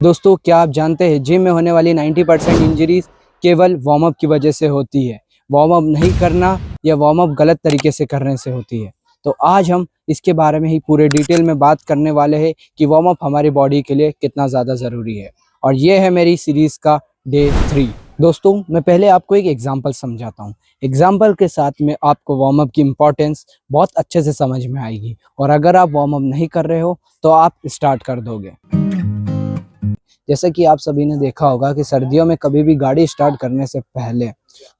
दोस्तों, क्या आप जानते हैं जिम में होने वाली 90% इंजरीज केवल वार्म अप की वजह से होती है। वार्म अप नहीं करना या वार्म अप गलत तरीके से करने से होती है। तो आज हम इसके बारे में ही पूरे डिटेल में बात करने वाले हैं कि वार्म अप हमारी बॉडी के लिए कितना ज़्यादा ज़रूरी है। और ये है मेरी सीरीज़ का डे 3। दोस्तों, मैं पहले आपको एक एग्जाम्पल समझाता हूँ। एग्जाम्पल के साथ में आपको वार्म अप की इम्पोर्टेंस बहुत अच्छे से समझ में आएगी। और अगर आप वार्म अप नहीं कर रहे हो तो आप स्टार्ट कर दोगे। जैसे कि आप सभी ने देखा होगा कि सर्दियों में कभी भी गाड़ी स्टार्ट करने से पहले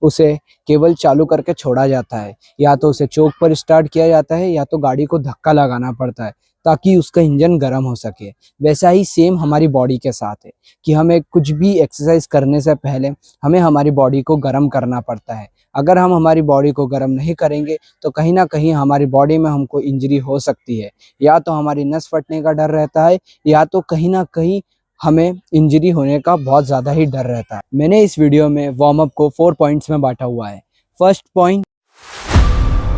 उसे केवल चालू करके छोड़ा जाता है, या तो उसे चौक पर स्टार्ट किया जाता है या तो गाड़ी को धक्का लगाना पड़ता है ताकि उसका इंजन गर्म हो सके। वैसा ही सेम हमारी बॉडी के साथ है कि हमें कुछ भी एक्सरसाइज करने से पहले हमें हमारी बॉडी को गर्म करना पड़ता है। अगर हम हमारी बॉडी को गर्म नहीं करेंगे तो कहीं ना कहीं हमारी बॉडी में हमको इंजरी हो सकती है। या तो हमारी नस फटने का डर रहता है, या तो कहीं ना कहीं हमें इंजरी होने का बहुत ज़्यादा ही डर रहता है। मैंने इस वीडियो में वार्म अप को 4 पॉइंट्स में बांटा हुआ है। फर्स्ट पॉइंट,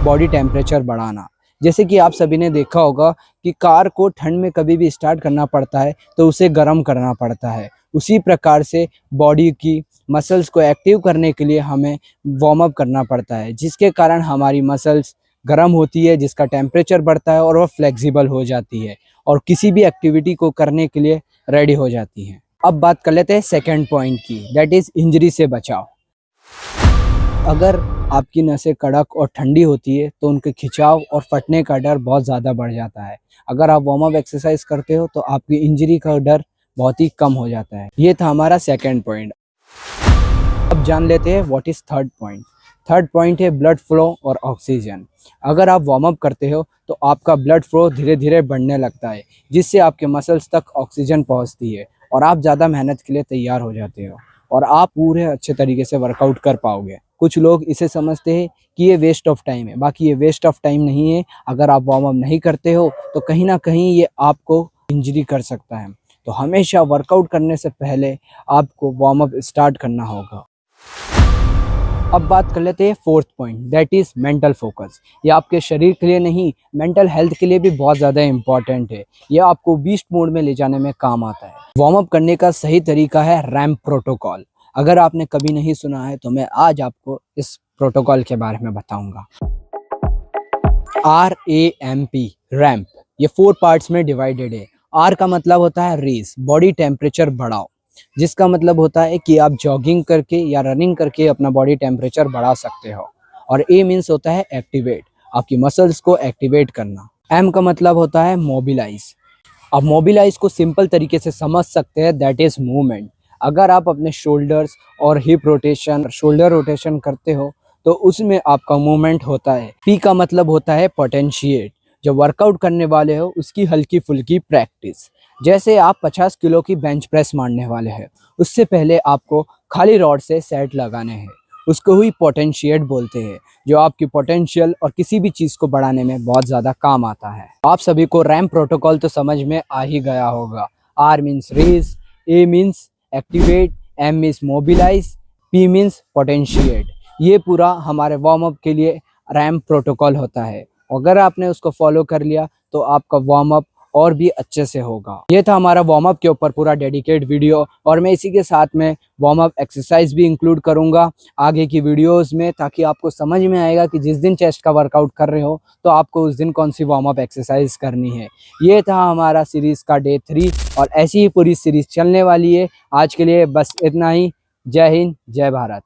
बॉडी टेम्परेचर बढ़ाना। जैसे कि आप सभी ने देखा होगा कि कार को ठंड में कभी भी स्टार्ट करना पड़ता है तो उसे गर्म करना पड़ता है। उसी प्रकार से बॉडी की मसल्स को एक्टिव करने के लिए हमें वार्म अप करना पड़ता है, जिसके कारण हमारी मसल्स गर्म होती है, जिसका टेम्परेचर बढ़ता है और वह फ्लेक्सिबल हो जाती है और किसी भी एक्टिविटी को करने के लिए रेडी हो जाती है। अब बात कर लेते हैं सेकेंड पॉइंट की, दैट इज़ इंजरी से बचाव। अगर आपकी नसें कड़क और ठंडी होती है तो उनके खिंचाव और फटने का डर बहुत ज़्यादा बढ़ जाता है। अगर आप वार्म अप एक्सरसाइज करते हो तो आपकी इंजरी का डर बहुत ही कम हो जाता है। ये था हमारा सेकेंड पॉइंट। अब जान लेते हैं what is third point. Third point है ब्लड फ्लो और ऑक्सीजन। अगर आप वार्म अप करते हो तो आपका ब्लड फ्लो धीरे धीरे बढ़ने लगता है, जिससे आपके मसल्स तक ऑक्सीजन पहुंचती है और आप ज़्यादा मेहनत के लिए तैयार हो जाते हो और आप पूरे अच्छे तरीके से वर्कआउट कर पाओगे। कुछ लोग इसे समझते हैं कि ये वेस्ट ऑफ टाइम है, बाकी ये वेस्ट ऑफ टाइम नहीं है। अगर आप वार्म अप नहीं करते हो तो कहीं ना कहीं ये आपको इंजरी कर सकता है। तो हमेशा वर्कआउट करने से पहले आपको वार्म अप स्टार्ट करना होगा। अब बात कर लेते हैं fourth point, that is mental focus. ये आपके शरीर के लिए नहीं, मेंटल हेल्थ के लिए भी बहुत ज़्यादा इंपॉर्टेंट है। ये आपको बीस्ट मोड में ले जाने में काम आता है। वार्म अप करने का सही तरीका है रैम्प प्रोटोकॉल। अगर आपने कभी नहीं सुना है तो मैं आज आपको इस प्रोटोकॉल के बारे में बताऊंगा। RAMP, ramp. ये 4 पार्ट्स में डिवाइडेड है। R का मतलब होता है रेस, बॉडी टेम्परेचर बढ़ाओ, जिसका मतलब होता है कि आप जॉगिंग करके या रनिंग करके अपना बॉडी टेम्परेचर बढ़ा सकते हो। और A मीन्स होता है एक्टिवेट, आपकी मसल्स को एक्टिवेट करना। M का मतलब होता है मोबिलाइज। अब मोबिलाइज को सिंपल तरीके से समझ सकते हैं, दैट इज मूवमेंट। अगर आप अपने शोल्डर्स और हिप रोटेशन, शोल्डर रोटेशन करते हो तो उसमें आपका मूवमेंट होता है। P का मतलब होता है पोटेंशिएट। जो वर्कआउट करने वाले हो उसकी हल्की फुल्की प्रैक्टिस। जैसे आप 50 किलो की बेंच प्रेस मारने वाले हैं, उससे पहले आपको खाली रॉड से सेट लगाने हैं। उसको ही पोटेंशिएट बोलते हैं, जो आपकी पोटेंशियल और किसी भी चीज़ को बढ़ाने में बहुत ज़्यादा काम आता है। आप सभी को रैम्प प्रोटोकॉल तो समझ में आ ही गया होगा। R means race, A means activate, M means mobilise, P means potentiate. ये पूरा हमारे वार्म अप के लिए रैम्प प्रोटोकॉल होता है। अगर आपने उसको फॉलो कर लिया तो आपका वार्म अप और भी अच्छे से होगा। ये था हमारा वार्म अप के ऊपर पूरा डेडिकेट वीडियो, और मैं इसी के साथ में वार्म अप एक्सरसाइज भी इंक्लूड करूंगा आगे की वीडियोस में, ताकि आपको समझ में आएगा कि जिस दिन चेस्ट का वर्कआउट कर रहे हो तो आपको उस दिन कौन सी वार्म अप एक्सरसाइज करनी है। ये था हमारा सीरीज का डे 3, और ऐसी ही पूरी सीरीज चलने वाली है। आज के लिए बस इतना ही। जय हिंद, जय भारत।